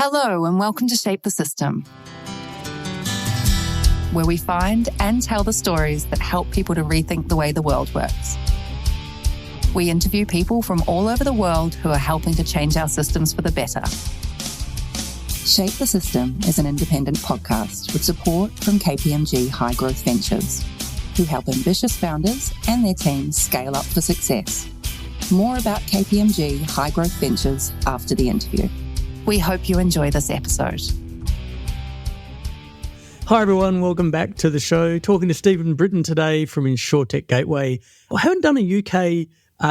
Hello and welcome to Shape the System, where we find and tell the stories that help people to rethink the way the world works. We interview people from all over the world who are helping to change our systems for the better. Shape the System is an independent podcast with support from KPMG High Growth Ventures, who help ambitious founders and their teams scale up for success. More about KPMG High Growth Ventures after the interview. We hope you enjoy this episode. Hi everyone, welcome back to the show. Talking to Stephen Brittain today from Insurtech Gateway. I haven't done a UK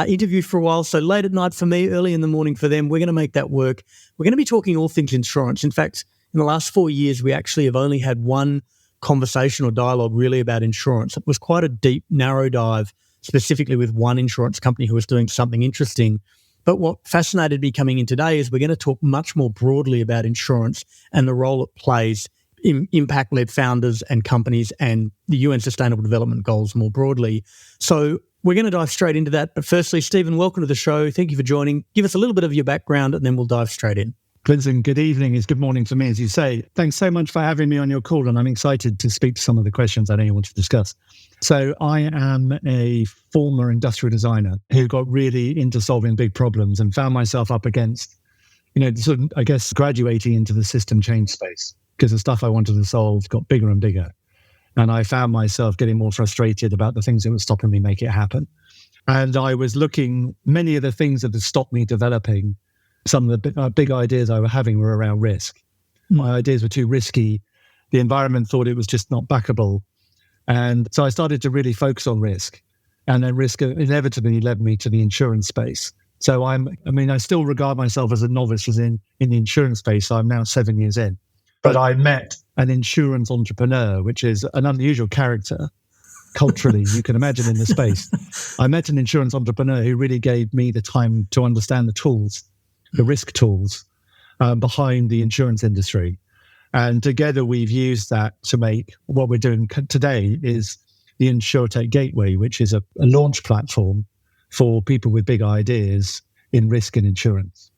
interview for a while, so late at night for me, early in the morning for them. We're going to make that work. We're going to be talking all things insurance. In fact, in the last 4 years, we actually have only had one conversation or dialogue really about insurance. It was quite a deep, narrow dive, specifically with one insurance company who was doing something interesting. But what fascinated me coming in today is we're going to talk much more broadly about insurance and the role it plays in impact-led founders and companies and the UN Sustainable Development Goals more broadly. So we're going to dive straight into that. But firstly, Stephen, welcome to the show. Thank you for joining. Give us a little bit of your background and then we'll dive straight in. Vincent, good evening. It's good morning for me, as you say. Thanks so much for having me on your call, and I'm excited to speak to some of the questions I know you want to discuss. So I am a former industrial designer who got really into solving big problems and found myself up against, sort of, I guess, graduating into the system change space because the stuff I wanted to solve got bigger and bigger. And I found myself getting more frustrated about the things that were stopping me make it happen. And I was looking, many of the things that had stopped me developing some of the big ideas I was having were around risk. My ideas were too risky. The environment thought it was just not backable. And so I started to really focus on risk. And then risk inevitably led me to the insurance space. So I still regard myself as a novice in the insurance space. So I'm now 7 years in. But I met an insurance entrepreneur, which is an unusual character culturally, you can imagine in the space. I met an insurance entrepreneur who really gave me the time to understand the tools, the risk tools behind the insurance industry. And together we've used that to make what we're doing today is the Insurtech Gateway, which is a launch platform for people with big ideas in risk and insurance.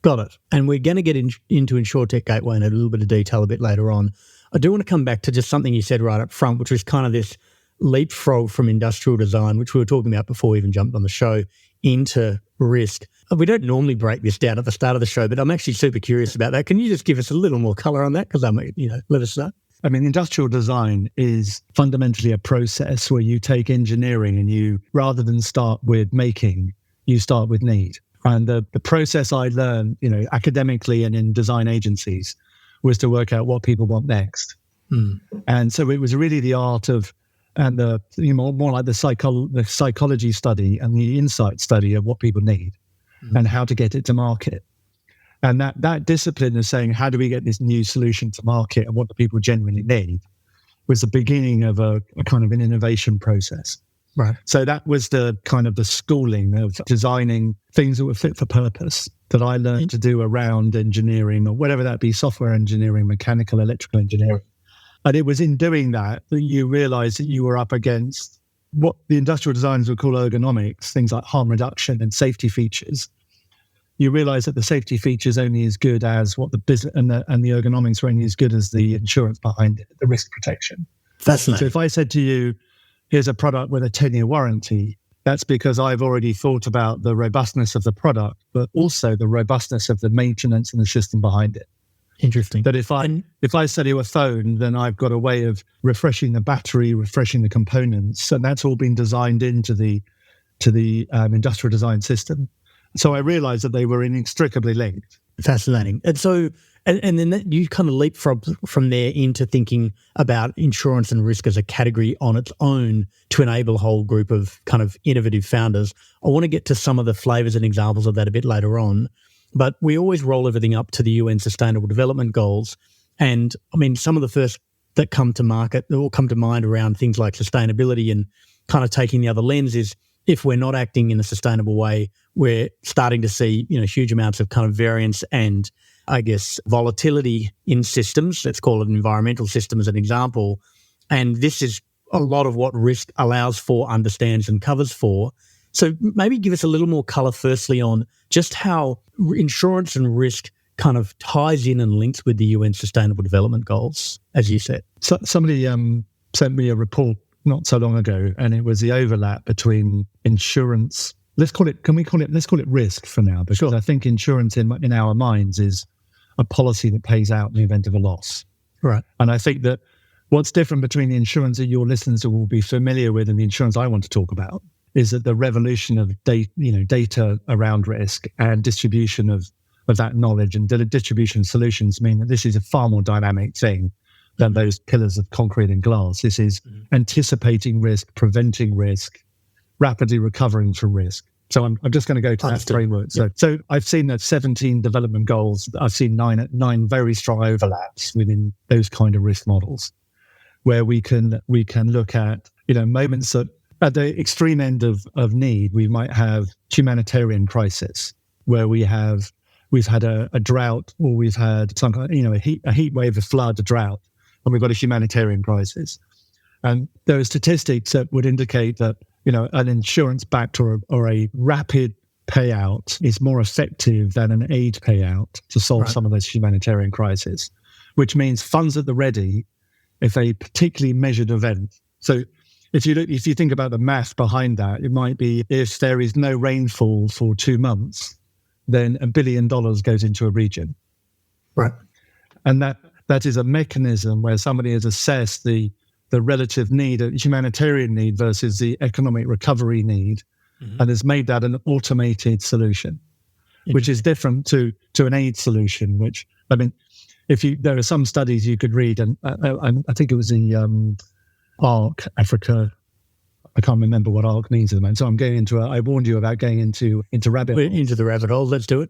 Got it. And we're going to get into Insurtech Gateway in a little bit of detail a bit later on. I do want to come back to just something you said right up front, which was kind of this leapfrog from industrial design, which we were talking about before we even jumped on the show, into risk. We don't normally break this down at the start of the show, but I'm actually super curious about that. Can you just give us a little more color on that? Because let us know. I mean, industrial design is fundamentally a process where you take engineering and you, rather than start with making, you start with need. And the process I learned, academically and in design agencies was to work out what people want next. And so it was really the art of, and more like the psychology study and the insight study of what people need and how to get it to market. And that discipline of saying, how do we get this new solution to market and what do people genuinely need, was the beginning of a kind of an innovation process. Right. So that was the kind of the schooling of designing things that were fit for purpose that I learned to do around engineering, or whatever that be, software engineering, mechanical, electrical engineering. And it was in doing that you realized that you were up against what the industrial designers would call ergonomics, things like harm reduction and safety features. You realize that the safety features only as good as what the business and the ergonomics were only as good as the insurance behind it, the risk protection. Fascinating. So if I said to you, here's a product with a 10-year warranty, that's because I've already thought about the robustness of the product, but also the robustness of the maintenance and the system behind it. Interesting. That if I sell you a phone, then I've got a way of refreshing the battery, refreshing the components, and that's all been designed into the industrial design system. So I realized that they were inextricably linked. Fascinating. And so, and then you kind of leap from there into thinking about insurance and risk as a category on its own to enable a whole group of kind of innovative founders. I want to get to some of the flavors and examples of that a bit later on. But we always roll everything up to the UN Sustainable Development Goals. And I mean, some of the first that come to mind around things like sustainability and kind of taking the other lens is, if we're not acting in a sustainable way, we're starting to see, huge amounts of kind of variance and, I guess, volatility in systems. Let's call it an environmental system as an example. And this is a lot of what risk allows for, understands and covers for. So maybe give us a little more color firstly on just how insurance and risk kind of ties in and links with the UN Sustainable Development Goals, as you said. So somebody sent me a report not so long ago, and it was the overlap between insurance. Let's call it risk for now, because sure. I think insurance in our minds is a policy that pays out in the event of a loss. Right. And I think that what's different between the insurance that your listeners will be familiar with and the insurance I want to talk about is that the revolution of data around risk and distribution of that knowledge and distribution solutions mean that this is a far more dynamic thing than those pillars of concrete and glass. This is anticipating risk, preventing risk, rapidly recovering from risk. So I'm just going to go to that framework. So I've seen that 17 development goals. I've seen nine very strong overlaps within those kind of risk models, where we can look at moments that at the extreme end of need, we might have humanitarian crisis, where we've had a drought, or we've had some kind of, a heat wave, a flood, a drought, and we've got a humanitarian crisis. And there are statistics that would indicate that an insurance-backed or a rapid payout is more effective than an aid payout to solve some of those humanitarian crises, which means funds at the ready if a particularly measured event. So if you think about the math behind that, it might be if there is no rainfall for 2 months, then $1 billion goes into a region. Right. And that is a mechanism where somebody has assessed the relative need, a humanitarian need versus the economic recovery need, and has made that an automated solution, which is different to an aid solution, which, I mean, there are some studies you could read, and I think it was in ARC, Africa. I can't remember what ARC means at the moment. So I'm going I warned you about going into rabbit hole. Into the rabbit hole. Let's do it.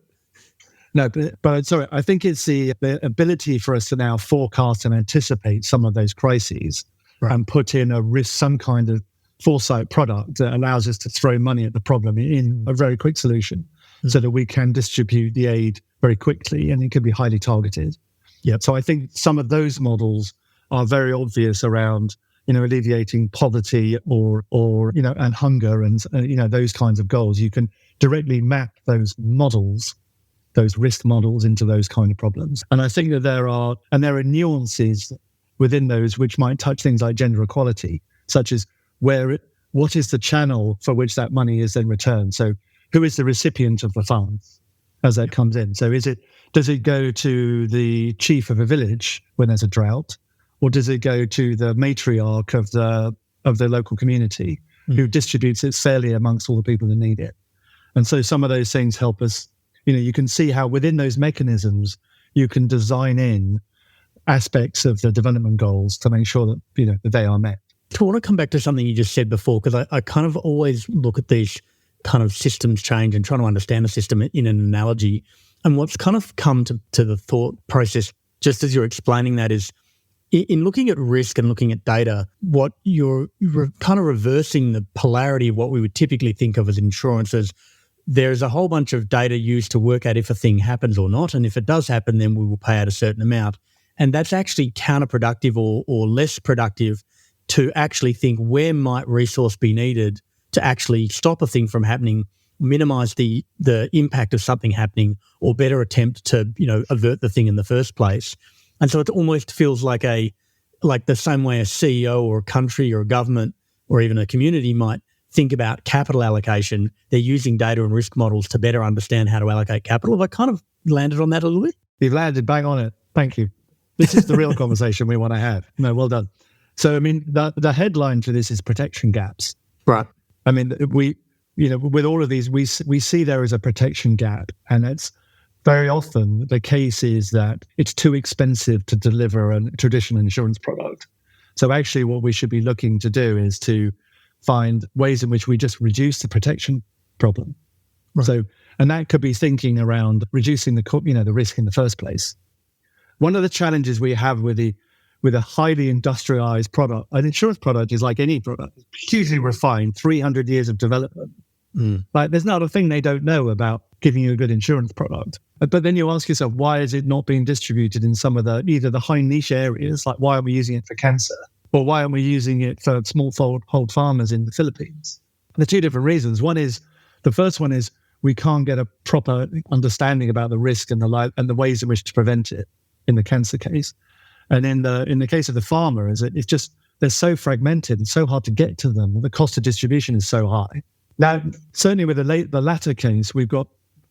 No, but sorry, I think it's the ability for us to now forecast and anticipate some of those crises, and put in some kind of foresight product that allows us to throw money at the problem in a very quick solution, so that we can distribute the aid very quickly, and it can be highly targeted. Yeah. So I think some of those models are very obvious around, alleviating poverty or and hunger and those kinds of goals. You can directly map those models, those risk models, into those kind of problems. And I think that there are nuances within those which might touch things like gender equality, such as what is the channel for which that money is then returned? So who is the recipient of the funds as that comes in? So does it go to the chief of a village when there's a drought, or does it go to the matriarch of the local community who distributes it fairly amongst all the people that need it? And so some of those things help us. You can see how within those mechanisms you can design in aspects of the development goals to make sure that that they are met. I want to come back to something you just said before, because I kind of always look at these kind of systems change and trying to understand a system in an analogy. And what's kind of come to the thought process, just as you're explaining that, is in looking at risk and looking at data, what you're kind of reversing the polarity of what we would typically think of as insurance as there's a whole bunch of data used to work out if a thing happens or not. And if it does happen, then we will pay out a certain amount. And that's actually counterproductive or less productive to actually think where might resource be needed to actually stop a thing from happening, minimize the impact of something happening, or better attempt to, avert the thing in the first place. And so it almost feels like the same way a CEO or a country or a government or even a community might think about capital allocation. They're using data and risk models to better understand how to allocate capital. Have I kind of landed on that a little bit? You've landed bang on it. Thank you. This is the real conversation we want to have. No, well done. So, I mean, the headline for this is protection gaps. Right. I mean, with all of these, we see there is a protection gap, and it's very often the case is that it's too expensive to deliver a traditional insurance product. So actually what we should be looking to do is to find ways in which we just reduce the protection problem. Right. So, and that could be thinking around reducing the risk in the first place. One of the challenges we have with a highly industrialized product, an insurance product is like any product, hugely refined, 300 years of development. Like there's not a thing they don't know about giving you a good insurance product. But then you ask yourself, why is it not being distributed in some of either the high niche areas, like why are we using it for cancer? Or why aren't we using it for smallhold farmers in the Philippines? And there are two different reasons. The first one is we can't get a proper understanding about the risk and the ways in which to prevent it in the cancer case. And in the case of the pharma, it's just they're so fragmented and so hard to get to them. The cost of distribution is so high. Now, certainly with the latter case, we've got,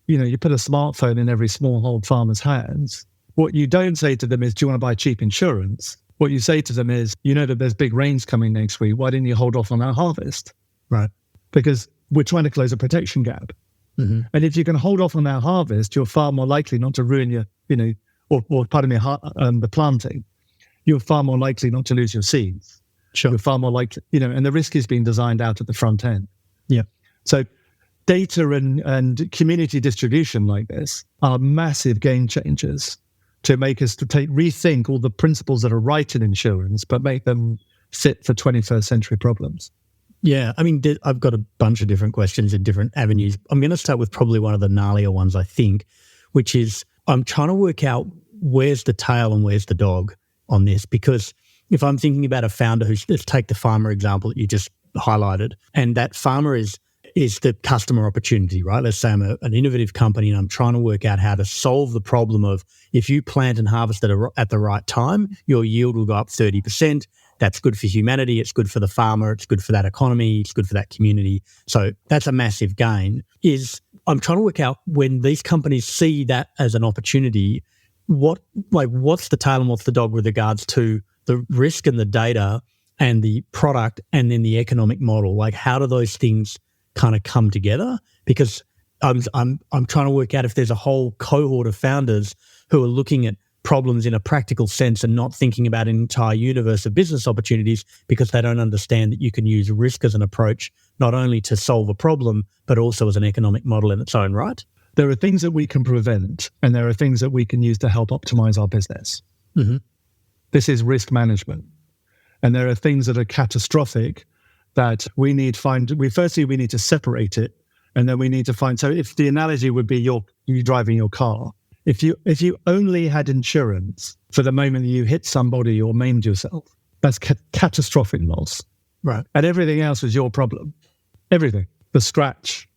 you put a smartphone in every smallhold farmer's hands. What you don't say to them is, do you want to buy cheap insurance? What you say to them is, that there's big rains coming next week. Why didn't you hold off on our harvest? Right. Because we're trying to close a protection gap. Mm-hmm. And if you can hold off on our harvest, you're far more likely not to ruin your, the planting. You're far more likely not to lose your seeds. Sure. You're far more likely, and the risk is being designed out at the front end. Yeah. So data and community distribution like this are massive game changers to make us rethink all the principles that are right in insurance, but make them fit for 21st century problems. Yeah, I mean, I've got a bunch of different questions in different avenues. I'm going to start with probably one of the gnarlier ones, I think, which is I'm trying to work out where's the tail and where's the dog on this. Because if I'm thinking about a founder let's take the farmer example that you just highlighted, and that farmer is the customer opportunity, right? Let's say I'm an innovative company and I'm trying to work out how to solve the problem of if you plant and harvest at the right time, your yield will go up 30%. That's good for humanity. It's good for the farmer. It's good for that economy. It's good for that community. So that's a massive gain. I'm trying to work out when these companies see that as an opportunity, what's the tail and what's the dog with regards to the risk and the data and the product and then the economic model? Like, how do those things kind of come together? Because I'm trying to work out if there's a whole cohort of founders who are looking at problems in a practical sense and not thinking about an entire universe of business opportunities because they don't understand that you can use risk as an approach not only to solve a problem but also as an economic model in its own right. There are things that we can prevent and there are things that we can use to help optimize our business. Mm-hmm. This is risk management. And there are things that are catastrophic that we need firstly we need to separate it, and then we need to find. So if the analogy would be you driving your car, if you only had insurance for the moment that you hit somebody or maimed yourself, that's catastrophic loss, right? And everything else was your problem. Everything, the scratch,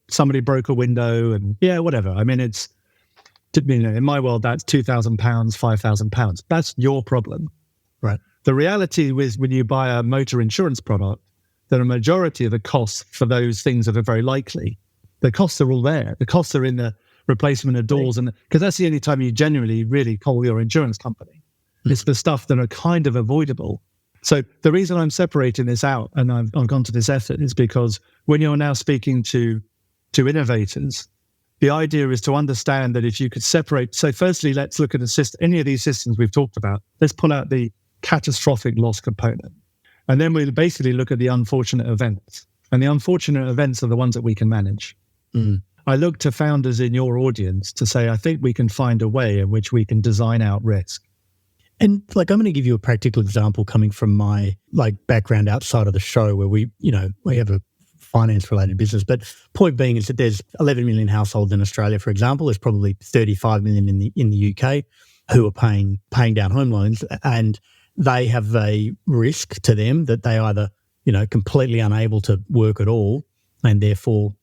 somebody broke a window, and whatever. I mean, it's in my world that's £2,000, £5,000. That's your problem, right? The reality is when you buy a motor insurance product, that a majority of the costs for those things that are very likely, the costs are all there. The costs are in the replacement of doors, and because that's the only time you genuinely really call your insurance company. It's the stuff that are kind of avoidable. So the reason I'm separating this out, and I've gone to this effort, is because when you're now speaking to innovators, the idea is to understand that if you could separate. So firstly, let's look at any of these systems we've talked about. Let's pull out the catastrophic loss component. And then we'll basically look at the unfortunate events. And the unfortunate events are the ones that we can manage. Mm. I look to founders in your audience to say, I think we can find a way in which we can design out risk. And I'm going to give you a practical example coming from my background outside of the show where we have a finance related business. But point being is that there's 11 million households in Australia, for example. There's probably 35 million in the UK who are paying down home loans, and they have a risk to them that they either, completely unable to work at all and therefore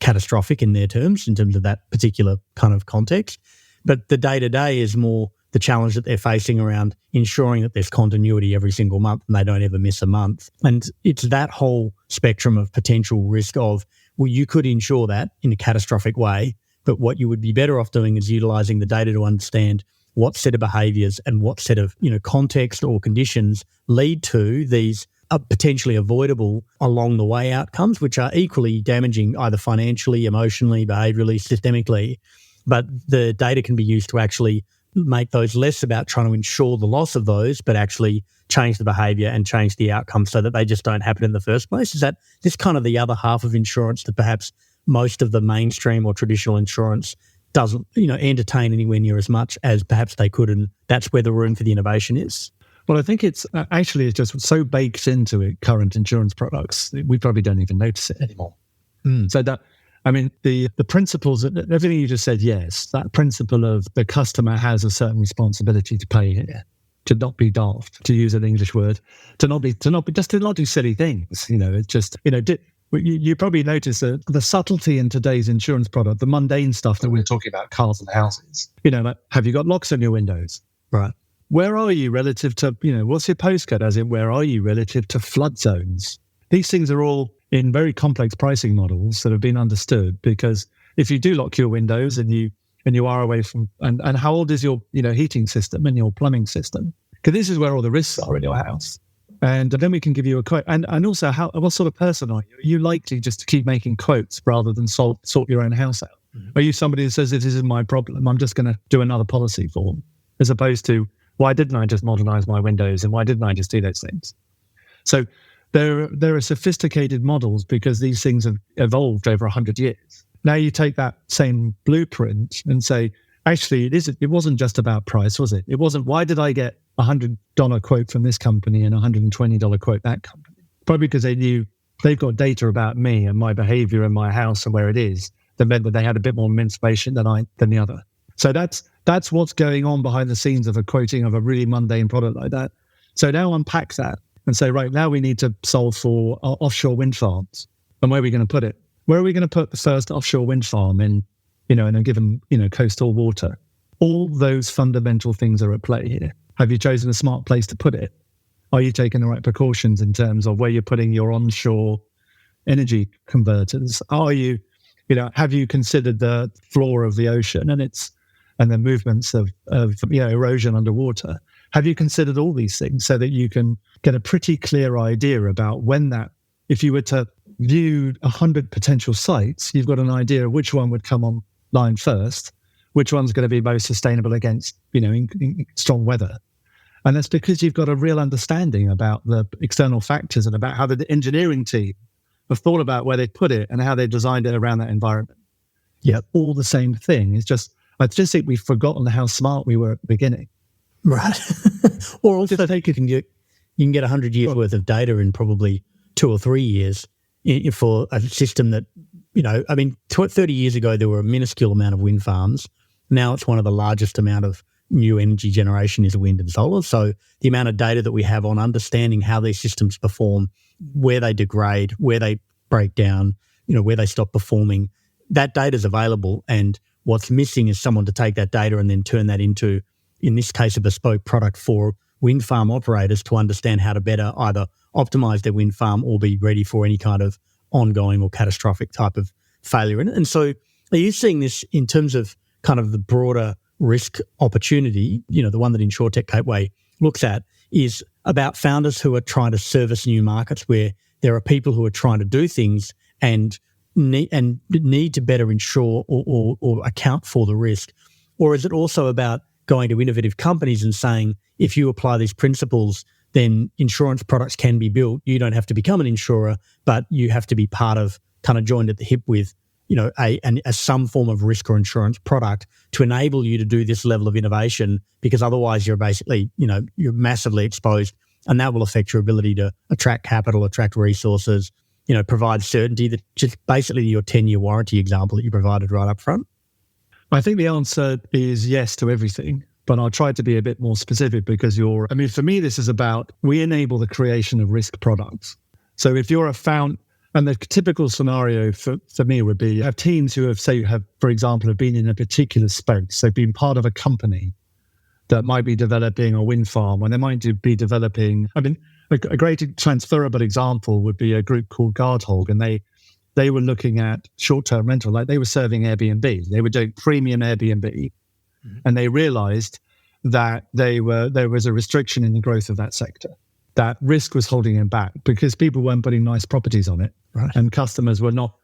catastrophic in their terms, in terms of that particular kind of context. But the day-to-day is more the challenge that they're facing around ensuring that there's continuity every single month and they don't ever miss a month. And it's that whole spectrum of potential risk of, well, you could insure that in a catastrophic way, but what you would be better off doing is utilising the data to understand what set of behaviours and what set of context or conditions lead to these potentially avoidable along the way outcomes, which are equally damaging either financially, emotionally, behaviourally, systemically. But the data can be used to actually make those less about trying to ensure the loss of those, but actually change the behaviour and change the outcome so that they just don't happen in the first place. Is that this kind of the other half of insurance that perhaps most of the mainstream or traditional insurance doesn't, entertain anywhere near as much as perhaps they could, and that's where the room for the innovation is? Well, I think it's just so baked into it, current insurance products, we probably don't even notice it anymore. So that, the principles, everything you just said, yes, that principle of the customer has a certain responsibility to pay here, to not be daft, to use an English word, to not do silly things. It's just, You probably notice that the subtlety in today's insurance product, the mundane stuff that we're talking about, cars and houses, like, have you got locks on your windows? Right. Where are you relative to, what's your postcode? As in, where are you relative to flood zones? These things are all in very complex pricing models that have been understood, because if you do lock your windows and you are away from, and how old is your, heating system and your plumbing system? Because this is where all the risks are in your house. And then we can give you a quote. And also, what sort of person are you? Are you likely just to keep making quotes rather than sort your own house out? Mm-hmm. Are you somebody that says, this is my problem, I'm just going to do another policy form, as opposed to, why didn't I just modernize my windows, and why didn't I just do those things? So there are sophisticated models, because these things have evolved over 100 years. Now you take that same blueprint and say, actually, it wasn't just about price, was it? It wasn't, why did I get $100 quote from this company and $120 quote that company? Probably because they knew they've got data about me and my behavior in my house and where it is that meant that they had a bit more information than the other. So that's what's going on behind the scenes of a quoting of a really mundane product like that. So now unpack that and say, right, now we need to solve for offshore wind farms. And where are we going to put it? Where are we going to put the first offshore wind farm in a given, coastal water? All those fundamental things are at play here. Have you chosen a smart place to put it? Are you taking the right precautions in terms of where you're putting your onshore energy converters? Are you, have you considered the floor of the ocean and the movements of erosion underwater? Have you considered all these things so that you can get a pretty clear idea about if you were to view 100 potential sites, you've got an idea of which one would come online first, which one's going to be most sustainable against, in strong weather. And that's because you've got a real understanding about the external factors and about how the engineering team have thought about where they put it and how they designed it around that environment. Yeah, all the same thing. I just think we've forgotten how smart we were at the beginning. Right. Or also you can get 100 years worth of data in probably 2 or 3 years for a system that, 30 years ago, there were a minuscule amount of wind farms. Now it's one of the largest amount of new energy generation is wind and solar. So the amount of data that we have on understanding how these systems perform, where they degrade, where they break down, where they stop performing, that data is available. And what's missing is someone to take that data and then turn that into, in this case, a bespoke product for wind farm operators to understand how to better either optimize their wind farm or be ready for any kind of ongoing or catastrophic type of failure. And so are you seeing this in terms of kind of the broader risk opportunity? The one that Insurtech Gateway looks at is about founders who are trying to service new markets where there are people who are trying to do things and need to better insure or account for the risk? Or is it also about going to innovative companies and saying, if you apply these principles, then insurance products can be built. You don't have to become an insurer, but you have to be part of, kind of joined at the hip with, some form of risk or insurance product to enable you to do this level of innovation, because otherwise you're basically, you're massively exposed, and that will affect your ability to attract capital, attract resources, provide certainty. That just basically your 10-year warranty example that you provided right up front. I think the answer is yes to everything, but I'll try to be a bit more specific because for me, this is about, we enable the creation of risk products. So if you're a founder, and the typical scenario for me would be, you have teams who for example, have been in a particular space. They've been part of a company that might be developing a wind farm, and they might be developing, a great transferable example would be a group called Guardhog, and they were looking at short-term rental, like they were serving Airbnb. They were doing premium Airbnb, and they realized that there was a restriction in the growth of that sector. That risk was holding them back because people weren't putting nice properties on it, right? And customers were not,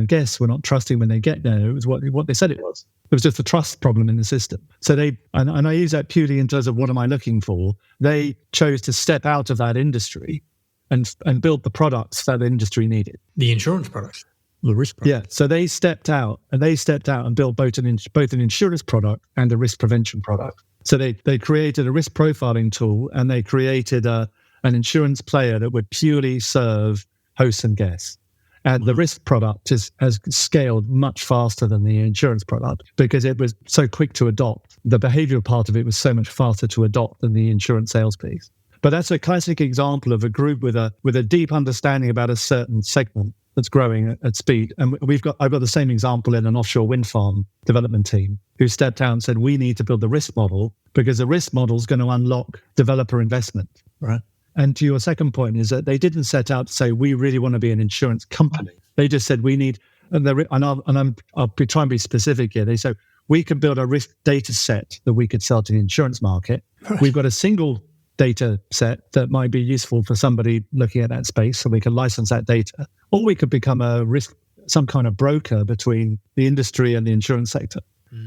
guests were not trusting when they get there. It was what they said it was. It was just a trust problem in the system. So and I use that purely in terms of what am I looking for. They chose to step out of that industry and build the products that the industry needed. The insurance products, the risk products. Yeah. So they stepped out and built both an insurance product and a risk prevention product. So they created a risk profiling tool, and they created an insurance player that would purely serve hosts and guests. And the risk product has scaled much faster than the insurance product because it was so quick to adopt. The behavioral part of it was so much faster to adopt than the insurance sales piece. But that's a classic example of a group with a deep understanding about a certain segment that's growing at speed. And I've got the same example in an offshore wind farm development team who stepped out and said, we need to build the risk model because the risk model is going to unlock developer investment. Right. And to your second point is that they didn't set out to say, we really want to be an insurance company. They just said, we need, I'll be trying to be specific here. They said, we could build a risk data set that we could sell to the insurance market. Right. We've got a single data set that might be useful for somebody looking at that space, so we can license that data. Or we could become some kind of broker between the industry and the insurance sector.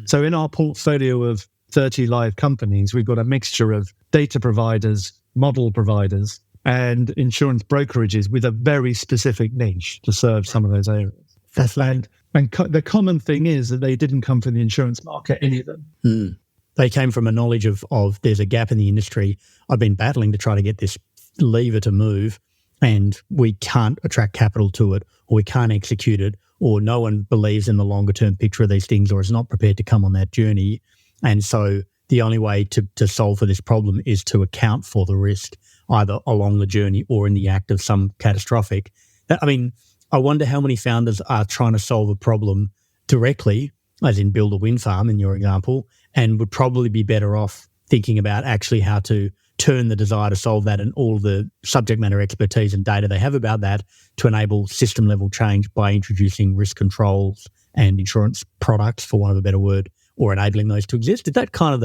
So in our portfolio of 30 live companies, we've got a mixture of data providers, model providers, and insurance brokerages with a very specific niche to serve some of those areas. And the common thing is that they didn't come from the insurance market, any of them. They came from a knowledge of there's a gap in the industry. I've been battling to try to get this lever to move, and we can't attract capital to it, or we can't execute it, or no one believes in the longer term picture of these things, or is not prepared to come on that journey. And so the only way to solve for this problem is to account for the risk, either along the journey or in the act of some catastrophic. I wonder how many founders are trying to solve a problem directly, as in build a wind farm in your example, and would probably be better off thinking about actually how to turn the desire to solve that and all the subject matter expertise and data they have about that to enable system level change by introducing risk controls and insurance products, for want of a better word, or enabling those to exist. Is that kind of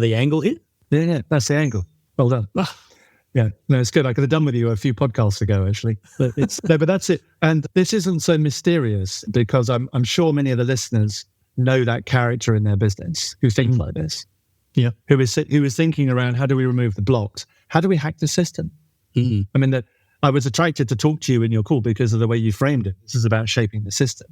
the angle here? Yeah, that's the angle. Well done. Yeah, no, it's good. I could have done with you a few podcasts ago, actually. But but that's it. And this isn't so mysterious because I'm sure many of the listeners know that character in their business who think like this. Yeah, who is thinking around, how do we remove the blocks? How do we hack the system? I was attracted to talk to you in your call because of the way you framed it. This is about shaping the system.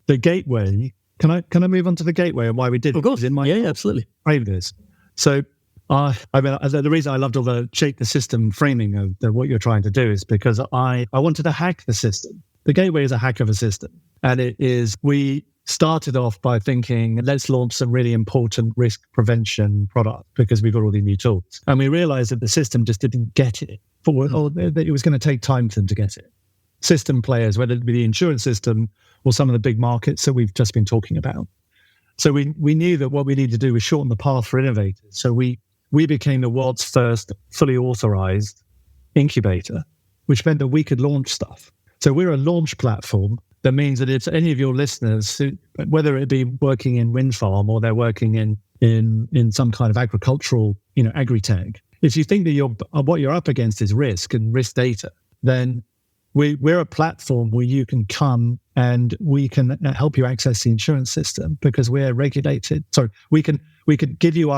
The gateway. Can I move on to the gateway and why we did it? Of course. Yeah, absolutely. Frame this. So, the reason I loved all the shape the system framing of what you're trying to do is because I wanted to hack the system. The gateway is a hack of a system, and we started off by thinking, let's launch some really important risk prevention product because we've got all these new tools. And we realized that the system just didn't get it, or that it was going to take time for them to get it. System players, whether it be the insurance system or some of the big markets that we've just been talking about. So we knew that what we needed to do was shorten the path for innovators. So we became the world's first fully authorized incubator, which meant that we could launch stuff. So we're a launch platform. That means that if any of your listeners, whether it be working in wind farm or they're working in some kind of agricultural, agri-tech, if you think that what you're up against is risk and risk data, then we're a platform where you can come and we can help you access the insurance system because we're regulated. Sorry, we can give you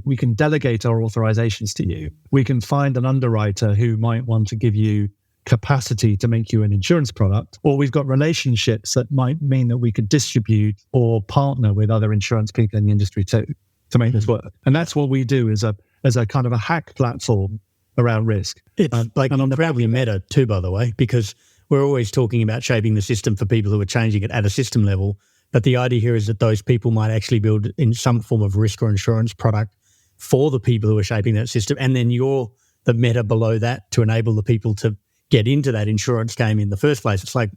we can delegate our authorizations to you. We can find an underwriter who might want to give you capacity to make you an insurance product, or we've got relationships that might mean that we could distribute or partner with other insurance people in the industry too to make this work. And that's what we do as a kind of a hack platform around risk. It's and I'm proud of Meta too, by the way, because we're always talking about shaping the system for people who are changing it at a system level. But the idea here is that those people might actually build in some form of risk or insurance product for the people who are shaping that system. And then you're the meta below that to enable the people to get into that insurance game in the first place. It's like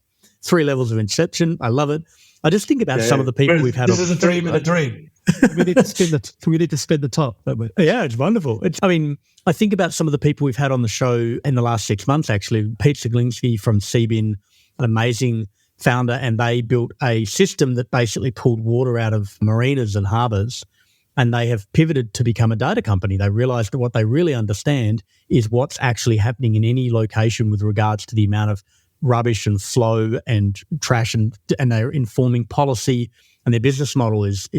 3 levels of inception. I love it. I just think about some of the people we've had. This is a dream and a dream. we need to spin the top, don't we? Yeah, it's wonderful. I think about some of the people we've had on the show in the last 6 months, actually. Pete Zaglinski from Seabin, an amazing founder, and they built a system that basically pulled water out of marinas and harbours, and they have pivoted to become a data company. They realised that what they really understand is what's actually happening in any location with regards to the amount of rubbish and flow and trash, and they're informing policy. And their business model is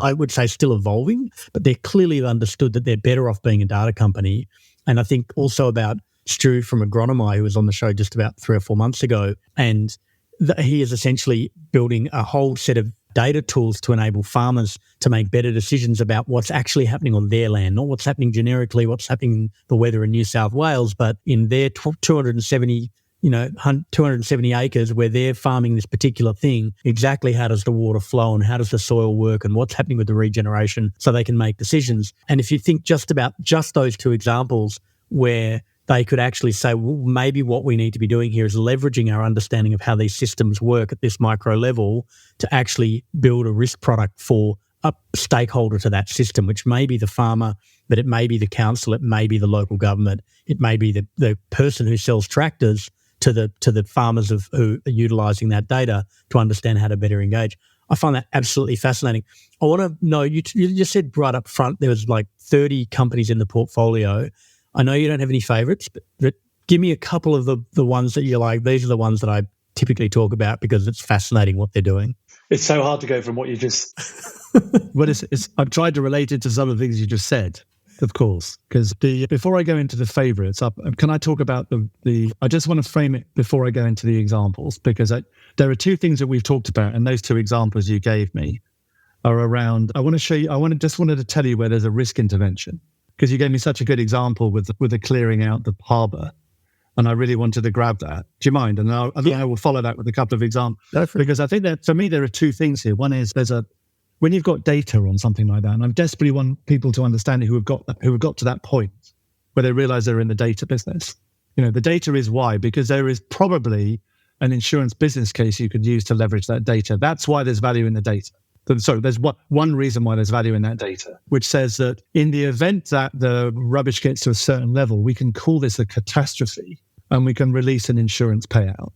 I would say still evolving, but they're clearly understood that they're better off being a data company. And I think also about Stu from Agronomy, who was on the show just about 3 or 4 months ago, and he is essentially building a whole set of data tools to enable farmers to make better decisions about what's actually happening on their land, not what's happening generically, what's happening in the weather in New South Wales, but in their 270 270 acres where they're farming this particular thing, exactly how does the water flow and how does the soil work and what's happening with the regeneration so they can make decisions. And if you think just about just those two examples where they could actually say, well, maybe what we need to be doing here is leveraging our understanding of how these systems work at this micro level to actually build a risk product for a stakeholder to that system, which may be the farmer, but it may be the council, it may be the local government, it may be the person who sells tractors to the farmers who are utilising that data to understand how to better engage. I find that absolutely fascinating. I want to know, you just said right up front there was like 30 companies in the portfolio. I know you don't have any favourites, but give me a couple of the ones that you're like, these are the ones that I typically talk about because it's fascinating what they're doing. It's so hard to go from what you just... I've tried to relate it to some of the things you just said, of course, because before I go into the favourites, can I talk about I just want to frame it before I go into the examples, because there are two things that we've talked about, and those two examples you gave me are around, I want to show you, just wanted to tell you where there's a risk intervention, because you gave me such a good example with the clearing out the harbour, and I really wanted to grab that. Do you mind? And I will follow that with a couple of examples, because I think that for me there are two things here. One is when you've got data on something like that, and I desperately want people to understand it who have got to that point where they realise they're in the data business. The data is why, because there is probably an insurance business case you could use to leverage that data. That's why there's value in the data. So there's one reason why there's value in that data, which says that in the event that the rubbish gets to a certain level, we can call this a catastrophe and we can release an insurance payout.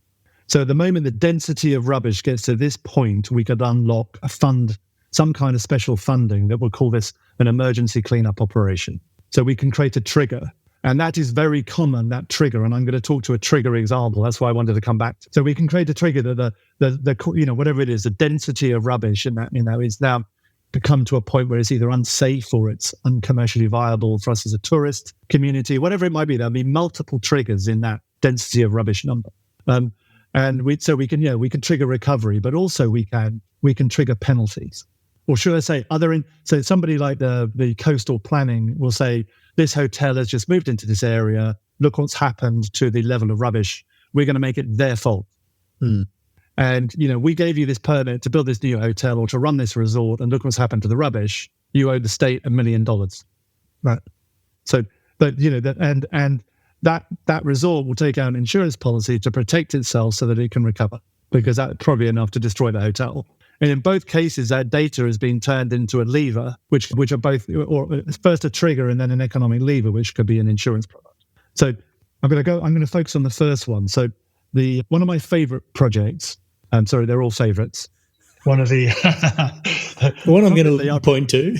So at the moment the density of rubbish gets to this point, we could unlock a fund, some kind of special funding that will call this an emergency cleanup operation. So we can create a trigger. And that is very common, that trigger. And I'm going to talk to a trigger example. That's why I wanted to come back to. So we can create a trigger that the whatever it is, the density of rubbish in that, is now become to a point where it's either unsafe or it's uncommercially viable for us as a tourist community, whatever it might be. There'll be multiple triggers in that density of rubbish number. And we can trigger recovery, but also we can trigger penalties. Or should I say so somebody like the coastal planning will say, this hotel has just moved into this area. Look what's happened to the level of rubbish. We're going to make it their fault. And, we gave you this permit to build this new hotel or to run this resort, and look what's happened to the rubbish. You owe the state $1 million. Right. So, but, that resort will take out an insurance policy to protect itself so that it can recover, because that's probably enough to destroy the hotel. And in both cases, that data has been turned into a lever, which are both, or first a trigger and then an economic lever, which could be an insurance product. So I'm going to focus on the first one. So one of my favorite projects, I'm sorry, they're all favorites. One of the one I'm going to point to.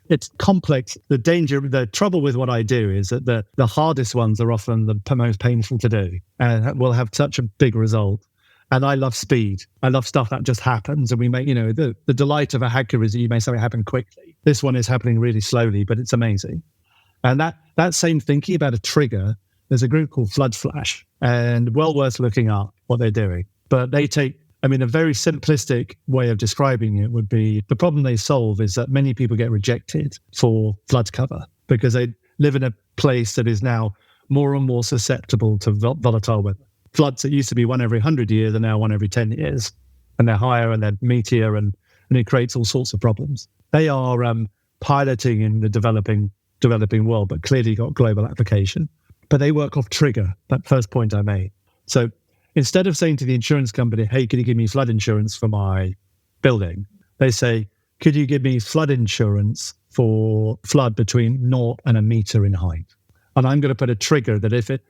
It's complex. The trouble with what I do is that the hardest ones are often the most painful to do and will have such a big result. And I love speed. I love stuff that just happens. And we make, the delight of a hacker is that you make something happen quickly. This one is happening really slowly, but it's amazing. And that same thinking about a trigger, there's a group called Flood Flash, and well worth looking up what they're doing. But they take, a very simplistic way of describing it would be the problem they solve is that many people get rejected for flood cover because they live in a place that is now more and more susceptible to volatile weather. Floods that used to be one every 100 years are now one every 10 years. And they're higher and they're meatier and it creates all sorts of problems. They are piloting in the developing world, but clearly got global application. But they work off trigger, that first point I made. So instead of saying to the insurance company, hey, could you give me flood insurance for my building? They say, could you give me flood insurance for flood between 0 and 1 meter in height? And I'm going to put a trigger that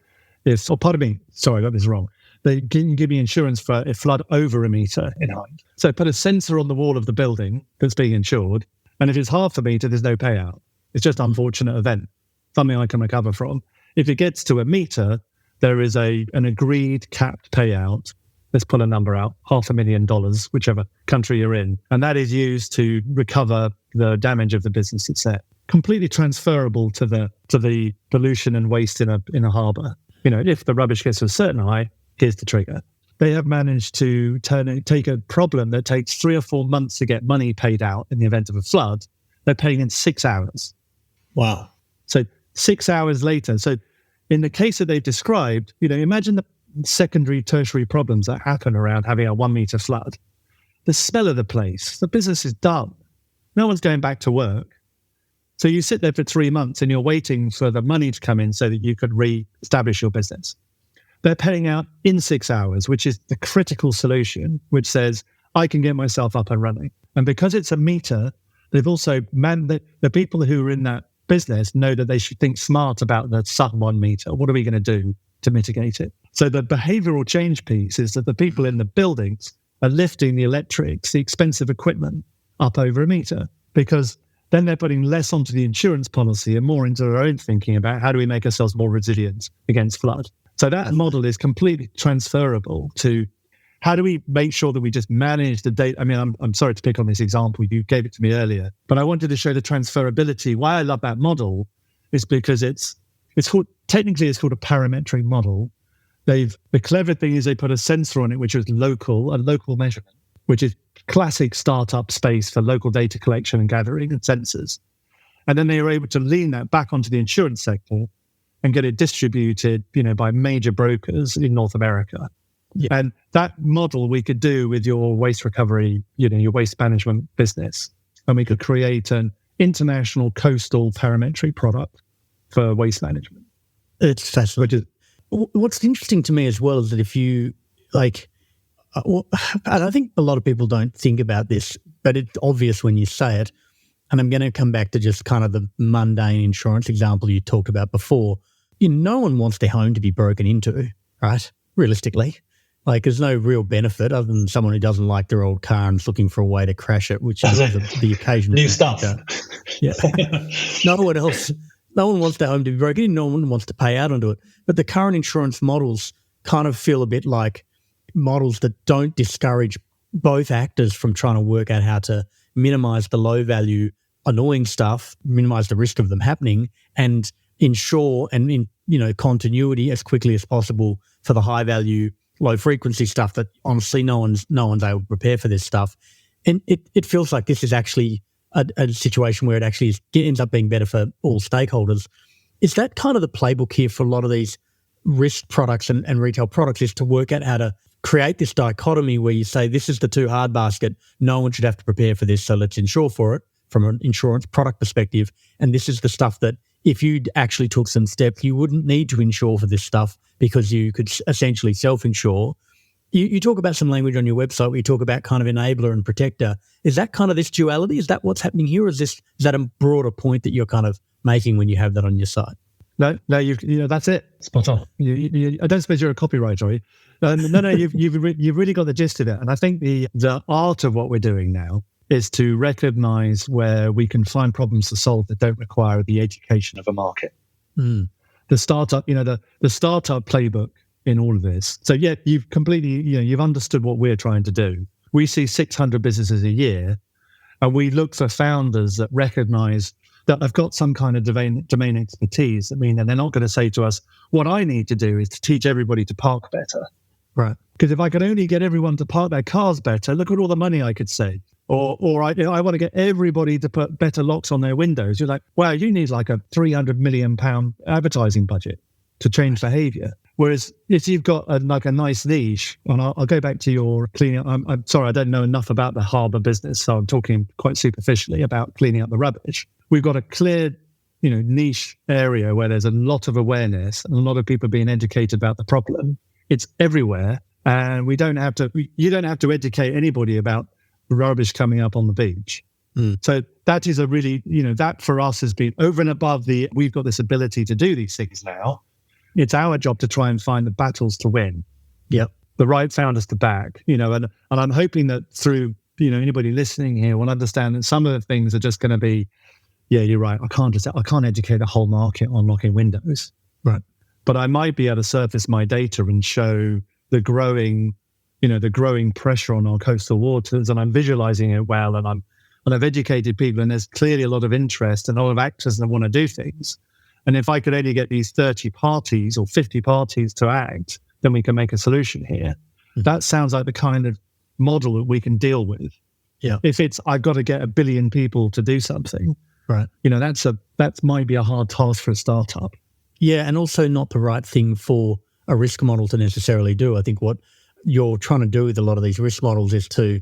pardon me, sorry, I got this wrong. They can give me insurance for a flood over 1 meter in height. So put a sensor on the wall of the building that's being insured. And if it's 0.5 meter, there's no payout. It's just an unfortunate event, something I can recover from. If it gets to 1 meter, there is an agreed capped payout. Let's pull a number out, $500,000, whichever country you're in. And that is used to recover the damage of the business it's set. Completely transferable to the pollution and waste in a harbour. If the rubbish gets to a certain height, here's the trigger. They have managed to take a problem that takes 3 or 4 months to get money paid out in the event of a flood. They're paying in 6 hours. Wow. So 6 hours later. So in the case that they've described, imagine the secondary, tertiary problems that happen around having a 1 meter flood. The smell of the place, the business is done. No one's going back to work. So you sit there for 3 months and you're waiting for the money to come in so that you could re-establish your business. They're paying out in 6 hours, which is the critical solution, which says, I can get myself up and running. And because it's a meter, they've also the people who are in that business know that they should think smart about the sub 1 meter. What are we going to do to mitigate it? So the behavioral change piece is that the people in the buildings are lifting the electrics, the expensive equipment up over a meter, because then they're putting less onto the insurance policy and more into their own thinking about how do we make ourselves more resilient against flood. So that model is completely transferable to how do we make sure that we just manage the data. I mean, I'm sorry to pick on this example. You gave it to me earlier, but I wanted to show the transferability. Why I love that model is because it's called a parametric model. The clever thing is they put a sensor on it, which is a local measurement, which is classic startup space for local data collection and gathering and sensors. And then they were able to lean that back onto the insurance sector and get it distributed, by major brokers in North America. Yeah. And that model we could do with your waste recovery, your waste management business. And we could create an international coastal parametric product for waste management. It's fascinating. What's interesting to me as well is that if you and I think a lot of people don't think about this, but it's obvious when you say it. And I'm going to come back to just kind of the mundane insurance example you talked about before. No one wants their home to be broken into, right? Realistically. There's no real benefit other than someone who doesn't like their old car and is looking for a way to crash it, which is the occasional new stuff. Yeah. No one wants their home to be broken in. No one wants to pay out onto it. But the current insurance models kind of feel a bit like models that don't discourage both actors from trying to work out how to minimize the low value, annoying stuff, minimize the risk of them happening, and ensure continuity as quickly as possible for the high value, low frequency stuff that honestly no one's able to prepare for this stuff. And it feels like this is actually a situation where it actually ends up being better for all stakeholders. Is that kind of the playbook here for a lot of these risk products and retail products, is to work out how to create this dichotomy where you say this is the too hard basket, no one should have to prepare for this, so let's insure for it from an insurance product perspective, and this is the stuff that if you actually took some steps, you wouldn't need to insure for this stuff because you could essentially self-insure. You talk about some language on your website where you talk about kind of enabler and protector. Is that kind of this duality? Is that what's happening here? Or is that a broader point that you're kind of making when you have that on your site? No, that's it. Spot on. I don't suppose you're a copywriter, are you? No, you've really got the gist of it. And I think the art of what we're doing now is to recognize where we can find problems to solve that don't require the education of a market. Mm. The startup, the startup playbook in all of this. So yeah, you've completely, you've understood what we're trying to do. We see 600 businesses a year, and we look for founders that recognize that have got some kind of domain expertise. That mean that they're not going to say to us, what I need to do is to teach everybody to park better. Right. Because if I could only get everyone to park their cars better, look at all the money I could save. Or I want to get everybody to put better locks on their windows. You're like, wow, you need like a £300 million advertising budget to change behavior. Whereas if you've got a nice niche, and I'll go back to your cleaning up. I'm sorry, I don't know enough about the harbour business, so I'm talking quite superficially about cleaning up the rubbish. We've got a clear, niche area where there's a lot of awareness and a lot of people being educated about the problem. It's everywhere, and you don't have to educate anybody about rubbish coming up on the beach. Mm. So that is a really, that for us has been over and above we've got this ability to do these things now. It's our job to try and find the battles to win. Yep. The right founders to back, and I'm hoping that through, anybody listening here will understand that some of the things are just going to be, yeah, you're right. I can't educate a whole market on locking windows. Right. But I might be able to surface my data and show the growing pressure on our coastal waters, and I'm visualizing it well, and I've educated people, and there's clearly a lot of interest and a lot of actors that want to do things. And if I could only get these 30 parties or 50 parties to act, then we can make a solution here. Mm-hmm. That sounds like the kind of model that we can deal with. Yeah. If it's, I've got to get 1 billion people to do something, right? That might be a hard task for a startup. Yeah, and also not the right thing for a risk model to necessarily do. I think what you're trying to do with a lot of these risk models is to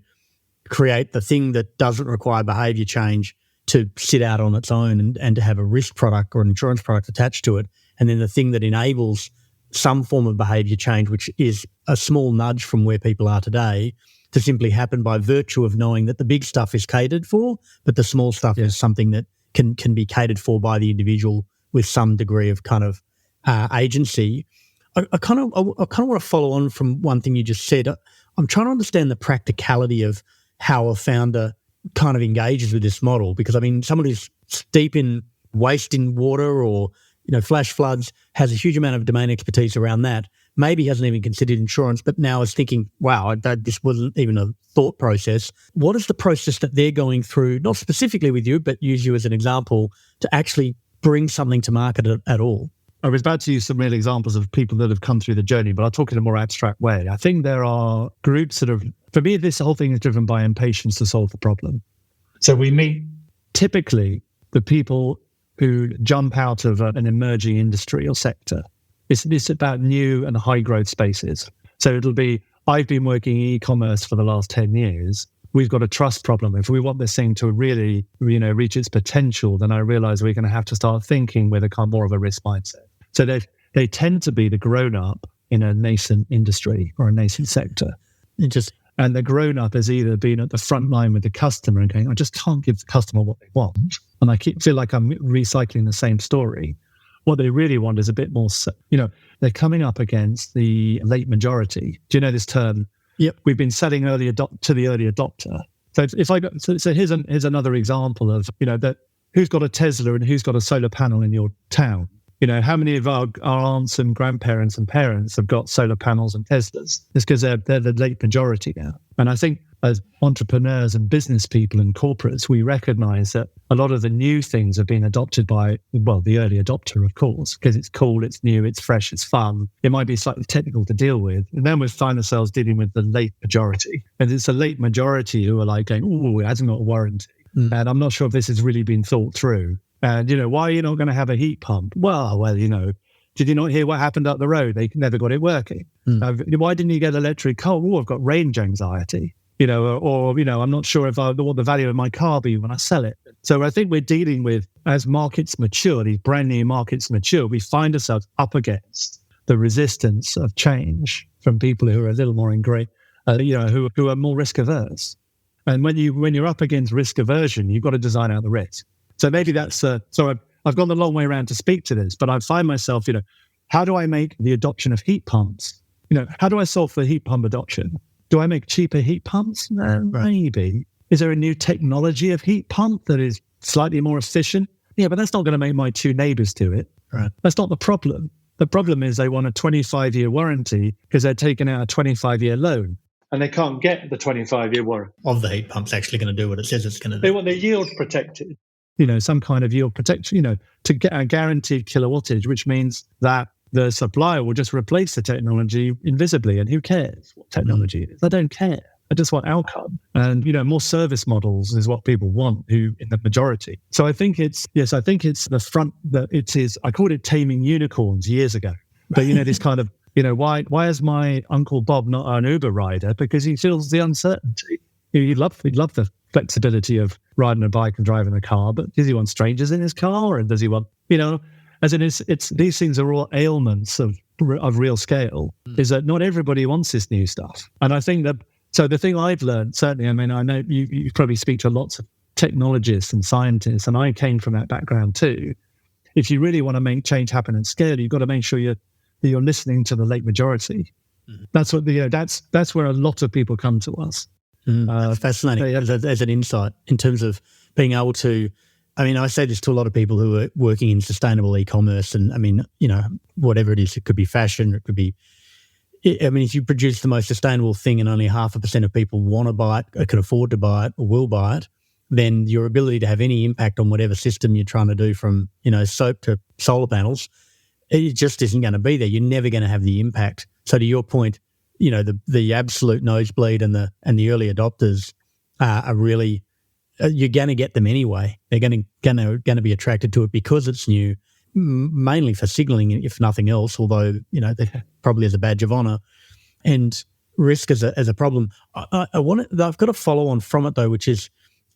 create the thing that doesn't require behaviour change to sit out on its own and to have a risk product or an insurance product attached to it, and then the thing that enables some form of behaviour change, which is a small nudge from where people are today, to simply happen by virtue of knowing that the big stuff is catered for, but the small stuff is something that can be catered for by the individual with some degree of kind of agency. I kind of want to follow on from one thing you just said. I'm trying to understand the practicality of how a founder kind of engages with this model, because I mean, someone who's deep in waste in water or flash floods has a huge amount of domain expertise around that. Maybe hasn't even considered insurance, but now is thinking, wow, this wasn't even a thought process. What is the process that they're going through, not specifically with you, but use you as an example, to actually bring something to market at all? I was about to use some real examples of people that have come through the journey, but I'll talk in a more abstract way. I think there are groups that have, for me, this whole thing is driven by impatience to solve the problem. So we meet typically the people who jump out of an emerging industry or sector. It's about new and high growth spaces. So it'll be, I've been working in e-commerce for the last 10 years. We've got a trust problem. If we want this thing to really, reach its potential, then I realize we're going to have to start thinking with a kind of more of a risk mindset. So they tend to be the grown-up in a nascent industry or a nascent sector. And the grown-up has either been at the front line with the customer and going, I just can't give the customer what they want. And I feel like I'm recycling the same story. What they really want is a bit more, they're coming up against the late majority. Do you know this term? Yep. We've been selling to the early adopter. So here's another example of, that who's got a Tesla and who's got a solar panel in your town? How many of our aunts and grandparents and parents have got solar panels and Teslas? It's because they're the late majority now. And I think as entrepreneurs and business people and corporates, we recognize that a lot of the new things have been adopted by, the early adopter, of course, because it's cool, it's new, it's fresh, it's fun. It might be slightly technical to deal with. And then we find ourselves dealing with the late majority. And it's the late majority who are like going, oh, it hasn't got a warranty. And I'm not sure if this has really been thought through. And, why are you not going to have a heat pump? Well, did you not hear what happened up the road? They never got it working. Why didn't you get electric car? Oh, I've got range anxiety. I'm not sure what the value of my car be when I sell it. So I think we're dealing with, as markets mature, these brand new markets mature, we find ourselves up against the resistance of change from people who are a little more ingrained, who are more risk averse. And when you're up against risk aversion, you've got to design out the risk. So maybe that's, I've gone the long way around to speak to this, but I find myself, how do I make the adoption of heat pumps? How do I solve for heat pump adoption? Do I make cheaper heat pumps? Maybe. Is there a new technology of heat pump that is slightly more efficient? Yeah, but that's not going to make my two neighbors do it. Right. That's not the problem. The problem is they want a 25-year warranty because they're taking out a 25-year loan and they can't get the 25-year warranty. Of the heat pump's actually going to do what it says it's going to do. They want their yield protected. Some kind of yield protection, to get a guaranteed kilowattage, which means that the supplier will just replace the technology invisibly. And who cares what technology it is? I don't care. I just want outcome. And, more service models is what people want, who in the majority. So I think it's the front that it is. I called it taming unicorns years ago. But, this kind of, why is my Uncle Bob not an Uber rider? Because he feels the uncertainty. He'd love the flexibility of riding a bike and driving a car, but does he want strangers in his car, or does he want, as in it's these things are all ailments of real scale. Is that not everybody wants this new stuff? And I think that, so the thing I've learned, certainly, I know you probably speak to lots of technologists and scientists, and I came from that background too. If you really want to make change happen at scale, you've got to make sure you're listening to the late majority. That's what that's where a lot of people come to us. That's fascinating as an insight in terms of being able to, I say this to a lot of people who are working in sustainable e-commerce, and whatever it is, it could be fashion, it could be, if you produce the most sustainable thing and only 0.5% of people want to buy it, or can afford to buy it, or will buy it, then your ability to have any impact on whatever system you're trying to do, from, soap to solar panels, it just isn't going to be there. You're never going to have the impact. So to your point, the absolute nosebleed and the early adopters are really, you're going to get them anyway. They're going to be attracted to it because it's new. mainly for signalling, if nothing else, although, probably as a badge of honour, and risk as a problem. I've got a follow on from it though, which is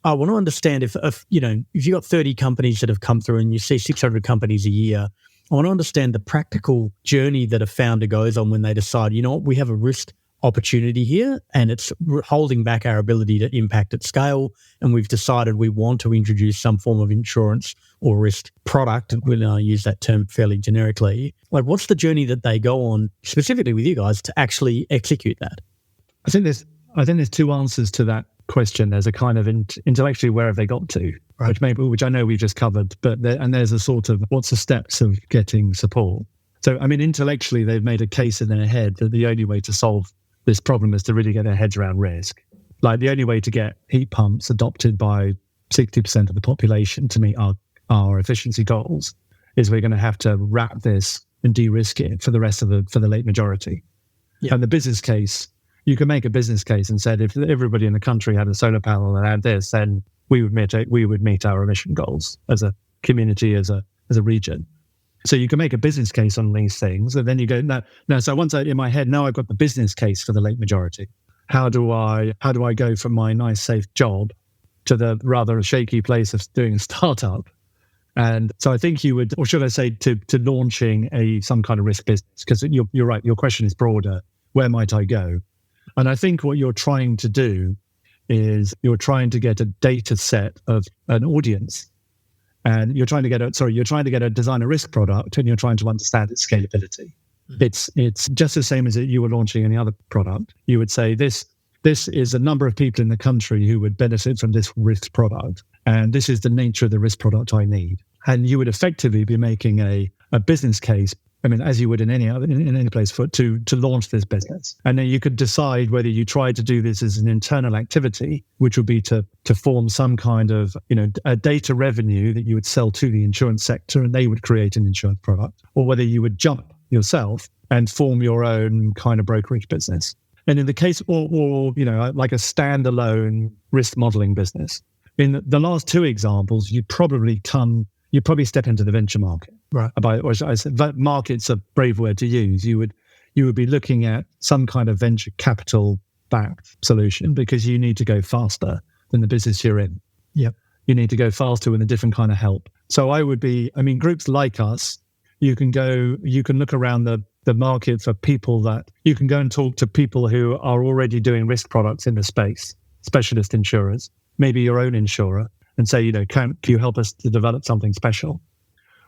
I want to understand if you've got 30 companies that have come through and you see 600 companies a year, I want to understand the practical journey that a founder goes on when they decide, we have a risk opportunity here and it's holding back our ability to impact at scale, and we've decided we want to introduce some form of insurance or risk product. We'll use that term fairly generically. Like, what's the journey that they go on specifically with you guys to actually execute that? I think there's two answers to that question. There's a kind of intellectually, where have they got to, right? which I know we've just covered, but there's a sort of what's the steps of getting support. So intellectually they've made a case in their head that the only way to solve this problem is to really get their heads around risk. Like, the only way to get heat pumps adopted by 60% of the population to meet our efficiency goals is we're going to have to wrap this and de-risk it for the late majority. Yeah. And the business case, you can make a business case and said if everybody in the country had a solar panel and had this, then we would meet our emission goals as a community, as a region. So you can make a business case on these things, and then you go, no. So once in my head, now I've got the business case for the late majority. How do I go from my nice, safe job to the rather shaky place of doing a startup? And so I think you would, or should I say, to launching some kind of risk business, because you're right, your question is broader. Where might I go? And I think what you're trying to do is you're trying to get a data set of an audience. And you're trying to design a risk product, and you're trying to understand its scalability. Mm-hmm. It's just the same as if you were launching any other product. You would say this is a number of people in the country who would benefit from this risk product, and this is the nature of the risk product I need. And you would effectively be making a business case, as you would in any place to launch this business. And then you could decide whether you try to do this as an internal activity, which would be to form some kind of, a data revenue that you would sell to the insurance sector and they would create an insurance product, or whether you would jump yourself and form your own kind of brokerage business. And in the case, or like a standalone risk modeling business. In the last two examples, you'd probably step into the venture market. Right. Market's a brave word to use. You would be looking at some kind of venture capital backed solution, because you need to go faster than the business you're in. Yep. You need to go faster with a different kind of help. So groups like us, you can look around the market for people that you can go and talk to people who are already doing risk products in the space, specialist insurers, maybe your own insurer, and say, can you help us to develop something special?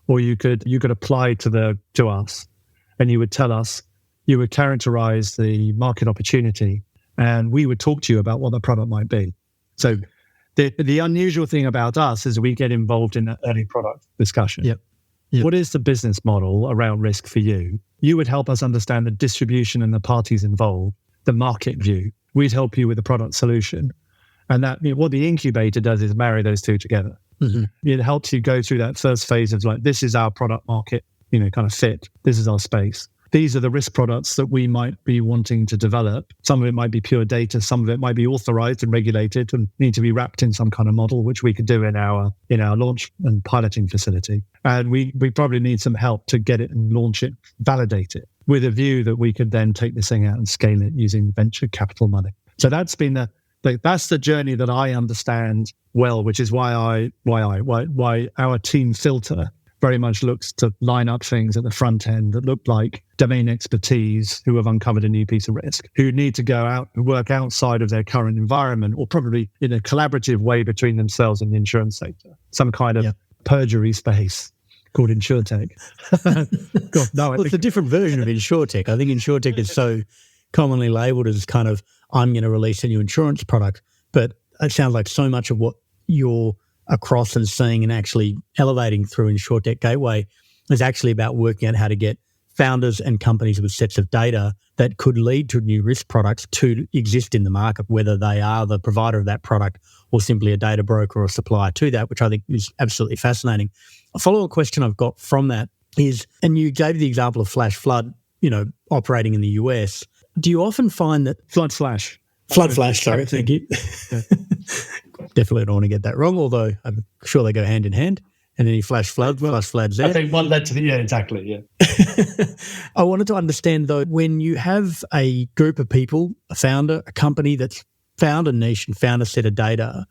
Or you could apply to us, and you would tell us, you would characterize the market opportunity, and we would talk to you about what the product might be. So the unusual thing about us is we get involved in that early product discussion. Yep. What is the business model around risk for you? You would help us understand the distribution and the parties involved, the market view. We'd help you with the product solution. And that what the incubator does is marry those two together. Mm-hmm. It helps you go through that first phase of like, this is our product market, kind of fit. This is our space. These are the risk products that we might be wanting to develop. Some of it might be pure data. Some of it might be authorized and regulated and need to be wrapped in some kind of model, which we could do in our launch and piloting facility. And we probably need some help to get it and launch it, validate it, with a view that we could then take this thing out and scale it using venture capital money. So that's been that's the journey that I understand well, which is why our team filter very much looks to line up things at the front end that look like domain expertise who have uncovered a new piece of risk, who need to go out and work outside of their current environment, or probably in a collaborative way between themselves and the insurance sector, some kind of purgery space called Insurtech. It's a different version of Insurtech. I think Insurtech is so commonly labeled as kind of, I'm going to release a new insurance product, but it sounds like so much of what you're across and seeing and actually elevating through Insurtech Gateway is actually about working out how to get founders and companies with sets of data that could lead to new risk products to exist in the market, whether they are the provider of that product or simply a data broker or supplier to that, which I think is absolutely fascinating. A follow-up question I've got from that is, and you gave the example of flash flood, operating in the US. Do you often find that Flood flash, sorry, thank you. Definitely don't want to get that wrong, although I'm sure they go hand in hand. and then you flash flood Z. I think one led to the, yeah, exactly, yeah. I wanted to understand, though, when you have a group of people, a founder, a company that's found a niche and found a set of data,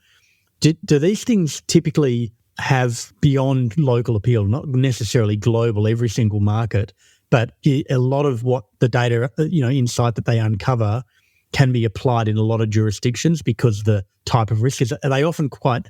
do these things typically have beyond local appeal, not necessarily global, every single market, but a lot of what the data, insight that they uncover can be applied in a lot of jurisdictions because the type of risk are they often quite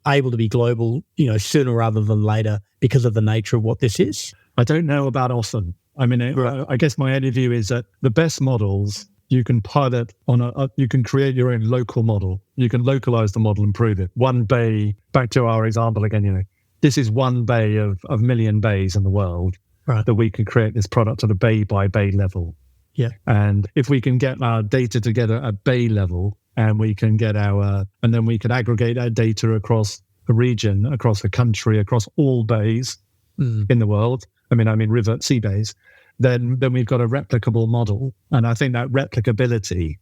able to be global, sooner rather than later because of the nature of what this is? I don't know about often. I mean, I guess my only view is that the best models you can pilot on you can create your own local model. You can localize the model and prove it. One bay, back to our example again, this is one bay of a million bays in the world, right, that we can create this product at a bay by bay level. Yeah. And if we can get our data together at bay level and we can get and then we can aggregate our data across a region, across a country, across all bays in the world, I mean river, sea bays, then we've got a replicable model. And I think that replicability,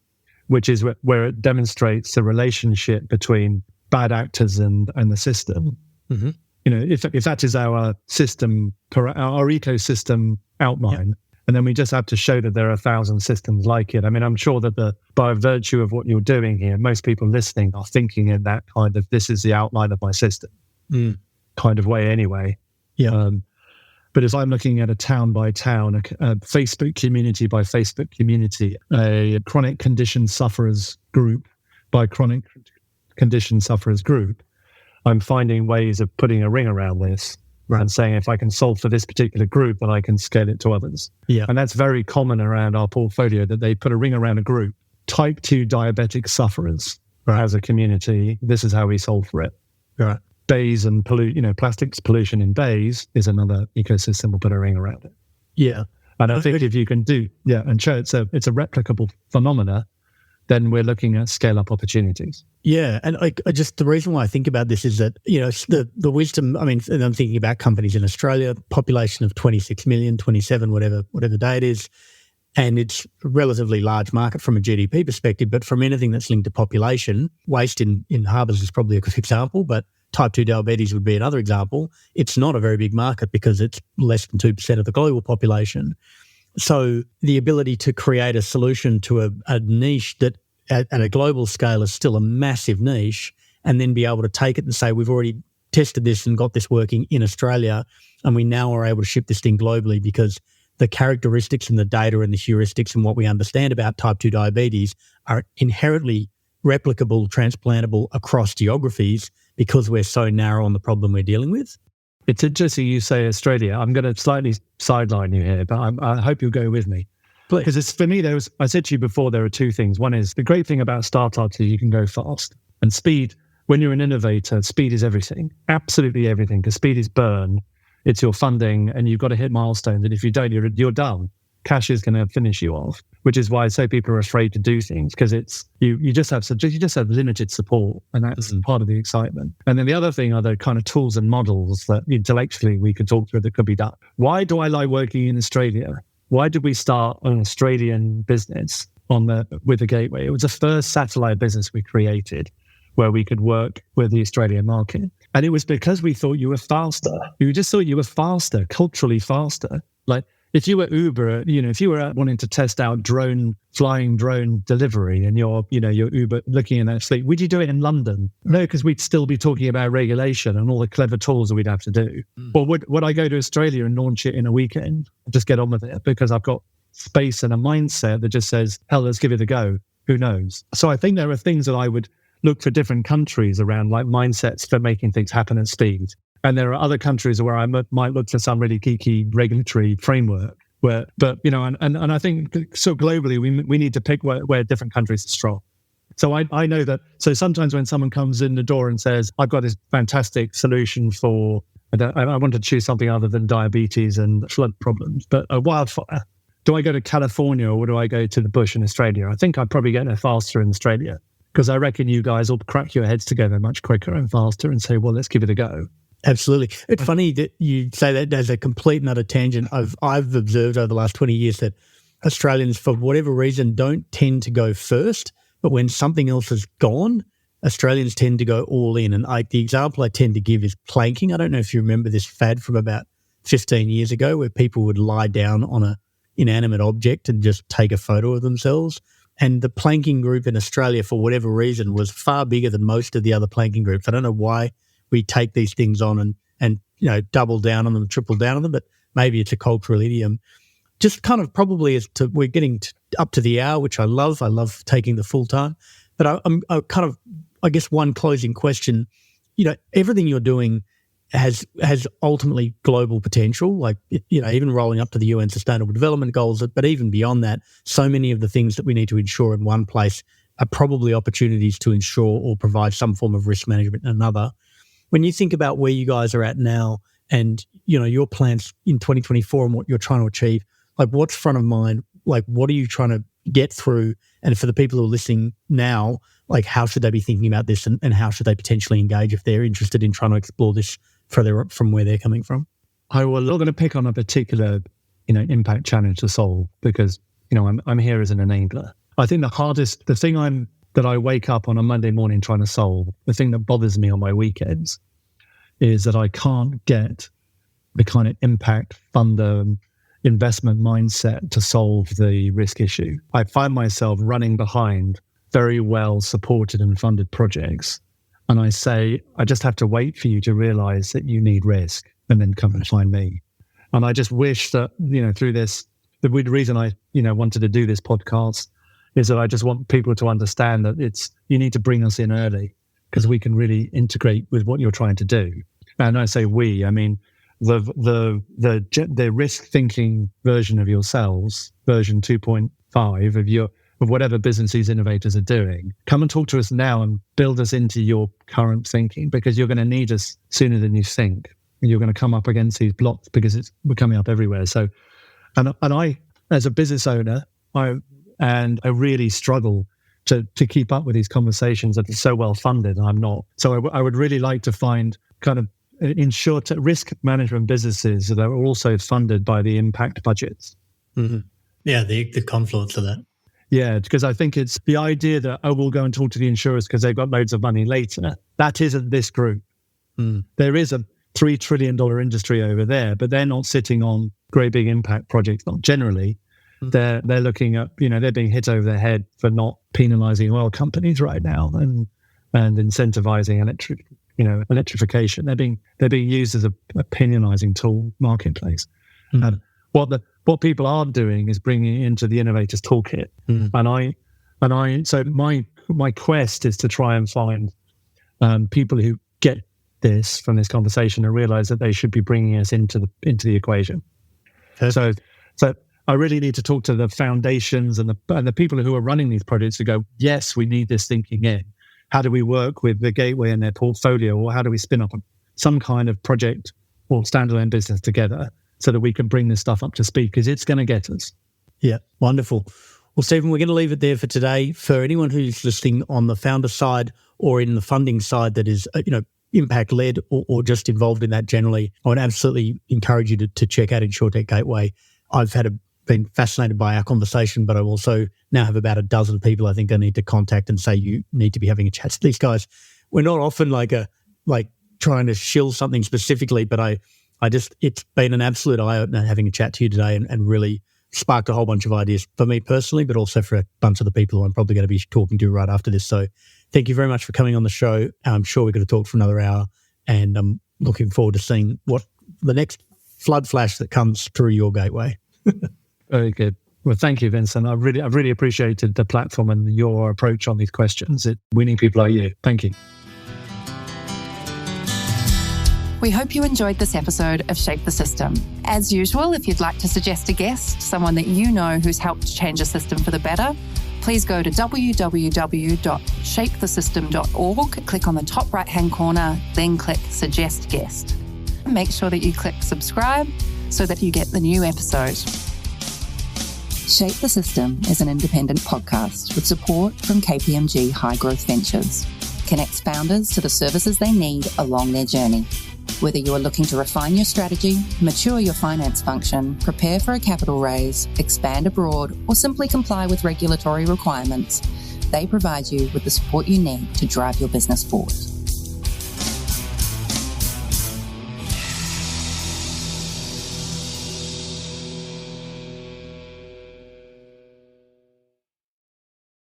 which is where it demonstrates the relationship between bad actors and the system. Mm-hmm. If that is our system, our ecosystem outline, and then we just have to show that there are 1,000 systems like it. I mean, I'm sure that by virtue of what you're doing here, most people listening are thinking in that kind of, this is the outline of my system kind of way anyway. Yeah. But if I'm looking at a town by town, a Facebook community by Facebook community, a chronic condition sufferers group by chronic condition sufferers group, I'm finding ways of putting a ring around this. Right. And saying if I can solve for this particular group, then I can scale it to others. Yeah. And that's very common around our portfolio, that they put a ring around a group. Type 2 diabetic sufferers as a community, this is how we solve for it. Right. Bays and plastics pollution in bays is another ecosystem we'll put a ring around it. Yeah. And I think if you can and show it's a replicable phenomena, then we're looking at scale-up opportunities. Yeah, and the reason why I think about this is that, the wisdom, and I'm thinking about companies in Australia, population of 26 million, 27, whatever day it is, and it's a relatively large market from a GDP perspective, but from anything that's linked to population, waste in harbours is probably a good example, but type 2 diabetes would be another example. It's not a very big market because it's less than 2% of the global population. So the ability to create a solution to a niche that at a global scale is still a massive niche, and then be able to take it and say, we've already tested this and got this working in Australia, and we now are able to ship this thing globally because the characteristics and the data and the heuristics and what we understand about type 2 diabetes are inherently replicable, transplantable across geographies because we're so narrow on the problem we're dealing with. It's interesting you say Australia. I'm going to slightly sideline you here, but I hope you'll go with me. Because for me, I said to you before, there are two things. One is the great thing about startups is you can go fast. And speed, when you're an innovator, speed is everything, absolutely everything, because speed is burn. It's your funding, and you've got to hit milestones. And if you don't, you're done. Cash is going to finish you off, which is why so people are afraid to do things, because it's you just have limited support, and that's part of the excitement. And then the other thing are the kind of tools and models that intellectually we could talk through that could be done. Why do I like working in Australia? Why did we start an Australian business with the Gateway? It was the first satellite business we created where we could work with the Australian market. And it was because we thought you were faster. We just thought you were faster, culturally faster. Like if you were Uber, if you were wanting to test out flying drone delivery and you're Uber looking in that fleet, would you do it in London? No, because we'd still be talking about regulation and all the clever tools that we'd have to do. Or would I go to Australia and launch it in a weekend? Just get on with it because I've got space and a mindset that just says, hell, let's give it a go. Who knows? So I think there are things that I would look for different countries around, like mindsets for making things happen at speed. And there are other countries where I might look for some really geeky regulatory framework. And I think so globally we need to pick where different countries are strong. So I know that. So sometimes when someone comes in the door and says, "I've got this fantastic solution for," I want to choose something other than diabetes and flood problems, but a wildfire. Do I go to California or do I go to the bush in Australia? I think I'd probably get there faster in Australia because I reckon you guys will crack your heads together much quicker and faster and say, "Well, let's give it a go." Absolutely. It's funny that you say that as a complete and utter tangent. I've observed over the last 20 years that Australians, for whatever reason, don't tend to go first, but when something else is gone, Australians tend to go all in. And the example I tend to give is planking. I don't know if you remember this fad from about 15 years ago where people would lie down on an inanimate object and just take a photo of themselves. And the planking group in Australia, for whatever reason, was far bigger than most of the other planking groups. I don't know why we take these things on and double down on them, triple down on them, but maybe it's a cultural idiom. Just kind of probably we're getting up to the hour, which I love. I love taking the full time. But I guess one closing question, everything you're doing has ultimately global potential, like, even rolling up to the UN Sustainable Development Goals, but even beyond that, so many of the things that we need to ensure in one place are probably opportunities to ensure or provide some form of risk management in another. When you think about where you guys are at now and, your plans in 2024 and what you're trying to achieve, like what's front of mind, like what are you trying to get through? And for the people who are listening now, like how should they be thinking about this and how should they potentially engage if they're interested in trying to explore this further from where they're coming from? I'm not going to pick on a particular, impact challenge to solve because, I'm here as an enabler. I think the thing that I wake up on a Monday morning trying to solve, the thing that bothers me on my weekends is that I can't get the kind of impact funder investment mindset to solve the risk issue. I find myself running behind very well supported and funded projects. And I say, I just have to wait for you to realize that you need risk and then come and find me. And I just wish that, through this, the reason I, wanted to do this podcast is that I just want people to understand that you need to bring us in early because we can really integrate with what you're trying to do. And I say we, I mean, the risk thinking version of yourselves, version 2.5 of whatever business these innovators are doing, come and talk to us now and build us into your current thinking because you're going to need us sooner than you think. And you're going to come up against these blocks because we're coming up everywhere. So, and I, as a business owner, I really struggle to keep up with these conversations that are so well funded. And I'm not. So I would really like to find kind of insurtech risk management businesses that are also funded by the impact budgets. Mm-hmm. Yeah, the confluence of that. Yeah, because I think it's the idea that, we'll go and talk to the insurers because they've got loads of money later. That isn't this group. Mm. There is a $3 trillion industry over there, but they're not sitting on great big impact projects, not generally. Mm. They're looking at, they're being hit over their head for not penalizing oil companies right now and incentivizing electrification. They're being used as a penalizing tool marketplace. Mm. And what people are doing is bringing it into the innovators toolkit. Mm. So my quest is to try and find people who get this from this conversation and realize that they should be bringing us into the equation. So I really need to talk to the foundations and the people who are running these projects to go, yes, we need this thinking in. How do we work with the Gateway and their portfolio, or how do we spin up some kind of project or standalone business together so that we can bring this stuff up to speed because it's going to get us. Yeah, wonderful. Well, Stephen, we're going to leave it there for today. For anyone who's listening on the founder side or in the funding side that is, impact-led or just involved in that generally, I would absolutely encourage you to check out Insurtech Gateway. I've been fascinated by our conversation, but I also now have about a dozen people I think I need to contact and say you need to be having a chat to these guys. We're not often like trying to shill something specifically, but it's been an absolute eye-opener having a chat to you today and really sparked a whole bunch of ideas for me personally, but also for a bunch of the people who I'm probably going to be talking to right after this. So thank you very much for coming on the show. I'm sure we're going to talk for another hour, and I'm looking forward to seeing what the next flood flash that comes through your gateway. Very good. Well, thank you, Vincent. I've really appreciated the platform and your approach on these questions. We need people like you. Thank you. We hope you enjoyed this episode of Shape the System. As usual, if you'd like to suggest a guest, someone that you know who's helped change a system for the better, please go to www.shapethesystem.org, click on the top right-hand corner, then click Suggest Guest. Make sure that you click subscribe so that you get the new episode. Shape the System is an independent podcast with support from KPMG High Growth Ventures. Connects founders to the services they need along their journey. Whether you are looking to refine your strategy, mature your finance function, prepare for a capital raise, expand abroad, or simply comply with regulatory requirements, They provide you with the support you need to drive your business forward.